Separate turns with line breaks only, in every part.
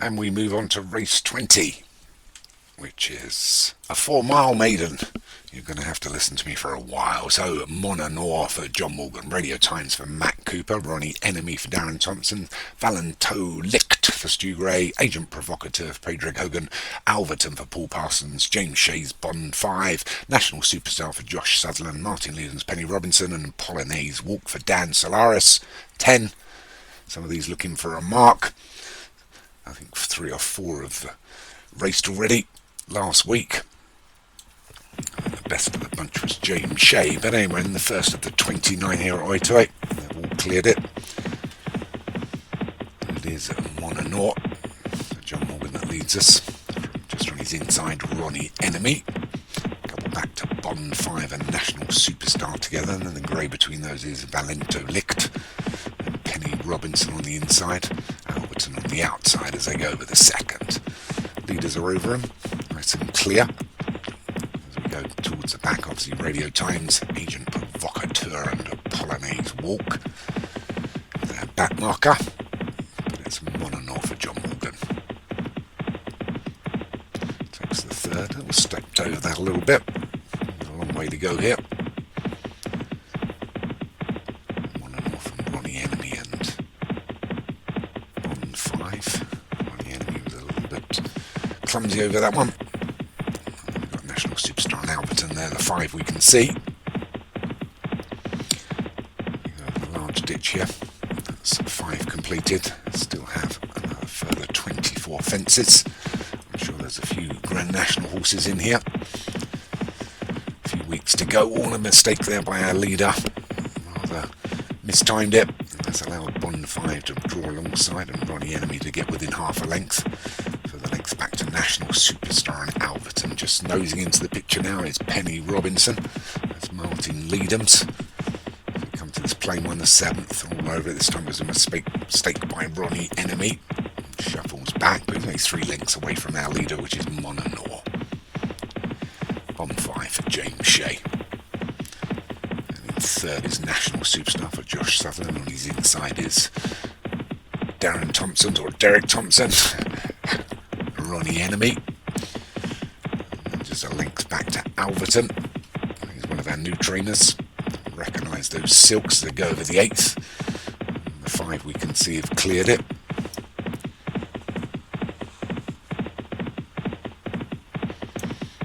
And we move on to race 20, which is a 4-mile maiden. You're going to have to listen to me for a while. So, Monanor for John Morgan, Radio Times for Matt Cooper, Ronnie Enemy for Darren Thompson, Valento Licht for Stu Gray, Agent Provocateur for Pedro Hogan, Alverton for Paul Parsons, James Shea's Bond 5, National Superstar for Josh Sutherland, Martin Leedham's Penny Robinson, and Polonaise Walk for Dan Solaris, 10. Some of these looking for a mark. I think 3 or 4 have raced already last week. The best of the bunch was James Shea, but anyway, in the first of the 29 here at Oitoe, they've all cleared it. It is Monanor, John Morgan that leads us, just on his inside, Ronnie Enemy. A couple back to Bond 5 and National Superstar together, and then the grey between those is Valento Licht and Penny Robinson on the inside, Alberton on the outside as they go over the second. Leaders are over him, nice and clear. Go towards the back, obviously Radio Times, Agent Provocateur and Polonaise Walk. Their back marker, but it's Monanor for John Morgan. Takes the third, we'll stepped over that a little bit. There's a long way to go here. Monanor from Ronnie Enemy and Bond 5. Ronnie Enemy was a little bit clumsy over that one. Superstar and Alberton there, the 5 we can see. A large ditch here. That's 5 completed. Still have another further 24 fences. I'm sure there's a few Grand National horses in here. A few weeks to go. All a mistake there by our leader. Rather mistimed it. That's allowed Bond 5 to draw alongside and Ronnie Enemy to get within half a length. Back to National Superstar and Alverton. Just nosing into the picture now is Penny Robinson. That's Martin Leedham's. We come to this plain one, the 7th, all over it. This time was a mistake by Ronnie Enemy. Shuffles back, but he's only 3 lengths away from our leader, which is Monanor. On 5 for James Shea. And in 3rd is National Superstar for Josh Sutherland. On his inside is Darren Thompson, or Derek Thompson. Ronnie Enemy. And just a length back to Alverton. He's one of our new trainers. Recognise those silks that go over the 8th. And the 5 we can see have cleared it.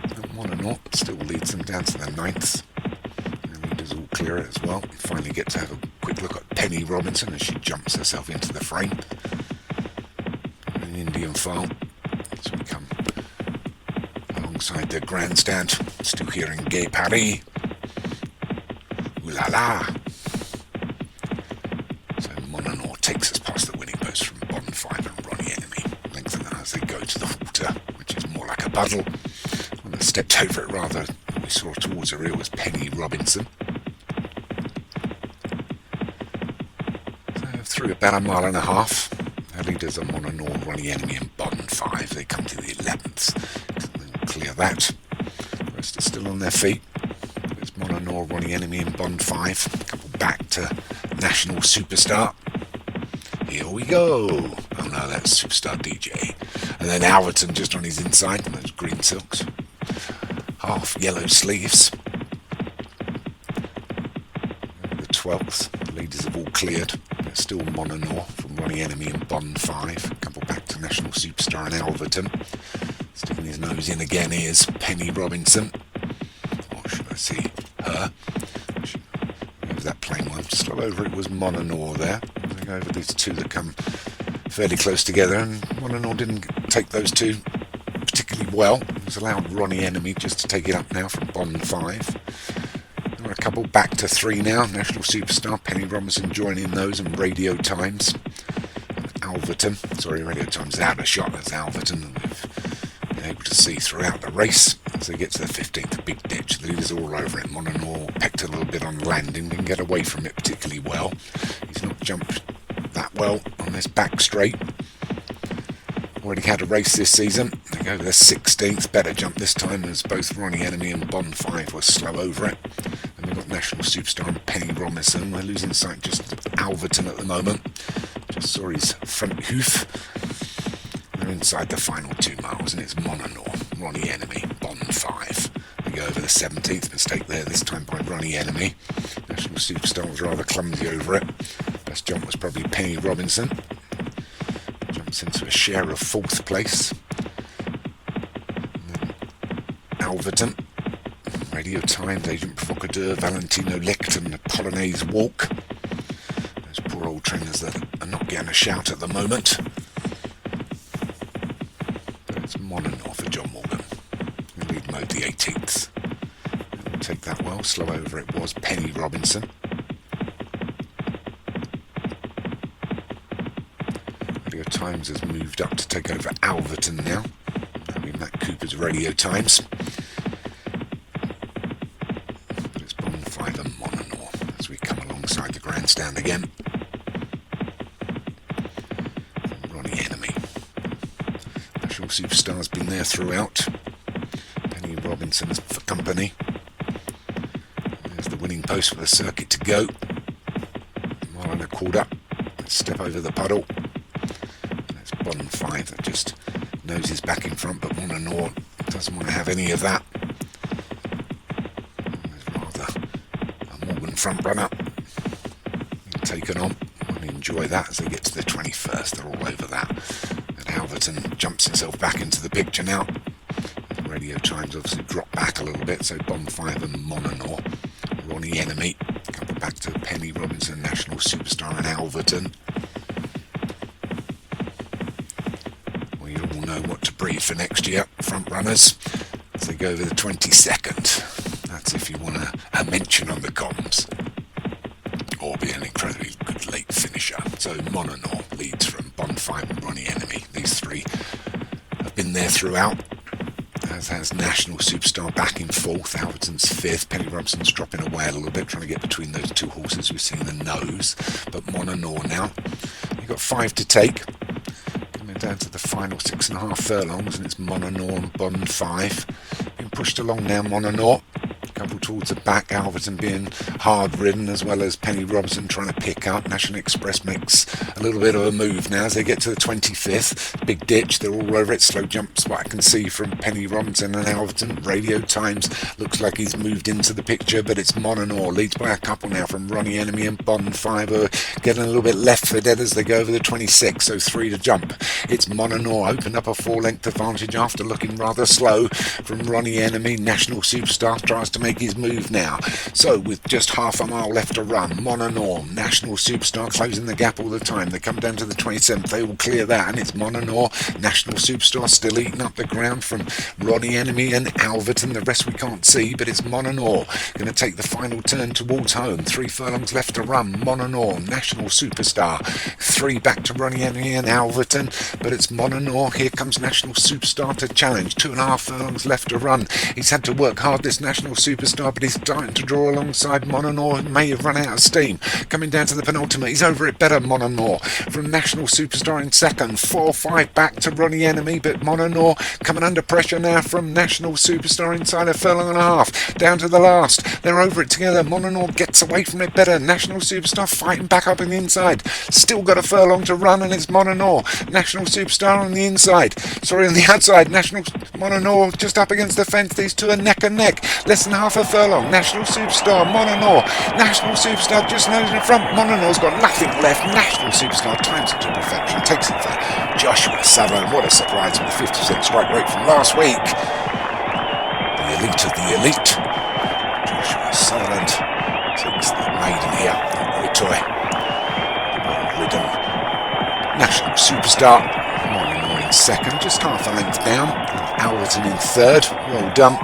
And Monanor still leads them down to the 9th. And he does all clear it as well. We finally get to have a quick look at Penny Robinson as she jumps herself into the frame. An Indian file. So we come alongside the grandstand, still hearing Gay Paris. Ooh la la. So Monanor takes us past the winning post from Bond 5 and Ronnie Enemy. Lengthen that as they go to the halter, which is more like a puddle. When I stepped over it rather, we saw towards her, it was Penny Robinson. So through about 1.5 miles. Our leaders are Monanor, Ronnie Enemy and Bond 5. They come to the 11th. They'll clear that. The rest are still on their feet. There's Monanor, Ronnie Enemy and Bond 5. A couple back to National Superstar. Here we go. Oh no, that's Superstar DJ. And then Alverton just on his inside. And those green silks. Half yellow sleeves. The 12th. The leaders have all cleared. There's still Monanor from Ronnie Enemy and Bond 5. A couple back to National Superstar and Alverton. Sticking his nose in again is Penny Robinson. Or should I see her? Over that plain one. Slow over it was Monanor there. I go over these 2 that come fairly close together, and Monanor didn't take those 2 particularly well. It was allowed Ronnie Enemy just to take it up now from Bond 5. There are a couple back to 3 now. National Superstar, Penny Robinson joining those, and Radio Times. Alverton, sorry, Radio Times is out of shot. That's Alverton, and we've been able to see throughout the race as they get to the 15th big ditch. The leaders all over it. Monanor pecked a little bit on landing, didn't get away from it particularly well. He's not jumped that well on this back straight. Already had a race this season. They go to the 16th, better jump this time as both Ronnie Enemy and Bond 5 were slow over it. And we've got National Superstar and Penny Robinson. We're losing sight just of Alverton at the moment. Just saw his front hoof. They're inside the final 2 miles, and it's Mononor, Ronnie Enemy, Bond 5. We go over the 17th, mistake there this time by Ronnie Enemy. National Superstar was rather clumsy over it. Best jump was probably Penny Robinson. Jumps into a share of 4th place. And then Alverton, Radio Times, Agent Provocateur, Valentino Licton, the Polonaise Walk. Those poor old trainers that are not getting a shout at the moment. But it's Mononor for John Morgan. In lead mode the 18th. We'll take that well. Slow over it was Penny Robinson. Radio Times has moved up to take over Alverton now. I mean, that Cooper's Radio Times. But it's Bond 5 and Mononor as we come alongside the grandstand again. Ronnie Enemy. National Superstar's been there throughout. Penny Robinson for company. There's the winning post for the circuit to go. Mile and a quarter. Let's step over the puddle. That's Bond 5 that just noses back in front, but Mononor doesn't want to have any of that. There's rather a Morgan front runner taken on. I enjoy that as they get to the 21st. They're all over that. And Alverton jumps himself back into the picture now. Radio Times obviously dropped back a little bit, so Bond 5 and Mononor. Ronnie Enemy, couple back to Penny Robinson, National Superstar and Alverton. Well, you all know what to breed for next year, front runners, as they go over the 22nd. That's if you want a mention on the comms, or be an incredibly good late finisher. So Mononor leads from Bond 5 and Ronnie Enemy. These three have been there throughout. As has National Superstar back in 4th, Alverton's 5th, Penny Robinson's dropping away a little bit, trying to get between those two horses. We've seen the nose, but Mononor now. You've got 5 to take. Coming down to the final 6.5 furlongs, and it's Mononor and Bond 5. Being pushed along now, Mononor. Couple towards the back, Alverton being hard ridden, as well as Penny Robinson trying to pick up. National Express makes a little bit of a move now as they get to the 25th. Big ditch, they're all over it. Slow jumps, what I can see from Penny Robinson and Alverton. Radio Times looks like he's moved into the picture, but it's Mononor. Leads by a couple now from Ronnie Enemy and Bond 5, who are getting a little bit left for dead as they go over the 26th, so 3 to jump. It's Mononor, opened up a 4-length advantage after looking rather slow from Ronnie Enemy. National Superstar tries to make his move now. So with just half a mile left to run, Mononor, National Superstar closing the gap all the time. They come down to the 27th, they will clear that, and it's Mononor, National Superstar still eating up the ground from Ronnie Enemy and Alverton. The rest we can't see, but it's Mononor going to take the final turn towards home. 3 furlongs left to run. Mononor, National Superstar, 3 back to Ronnie Enemy and Alverton, but it's Mononor. Here comes National Superstar to challenge. 2.5 furlongs left to run. He's had to work hard, this National Superstar, but he's starting to draw alongside Mononor, who may have run out of steam. Coming down to the penultimate, he's over it better, Mononor. From National Superstar in 2nd, 4-5 back to Ronnie Enemy, but Mononor coming under pressure now from National Superstar inside a furlong and a half. Down to the last, they're over it together. Mononor gets away from it better. National Superstar fighting back up in the inside. Still got a furlong to run, and it's Mononor. National Superstar on the inside. Sorry, on the outside. Mononor just up against the fence. These two are neck and neck. Less than half a furlong. National Superstar, Mononor. National Superstar just nosing in front. Mononor's got nothing left. National Superstar times it to perfection. Takes it for Joshua Sutherland. What a surprise with a 50% strike rate from last week. The elite of the elite. Joshua Sutherland takes the Maiden here. Toy. Well ridden. National Superstar. Mononor in 2nd, just half a length down. Alverton in 3rd. Well done.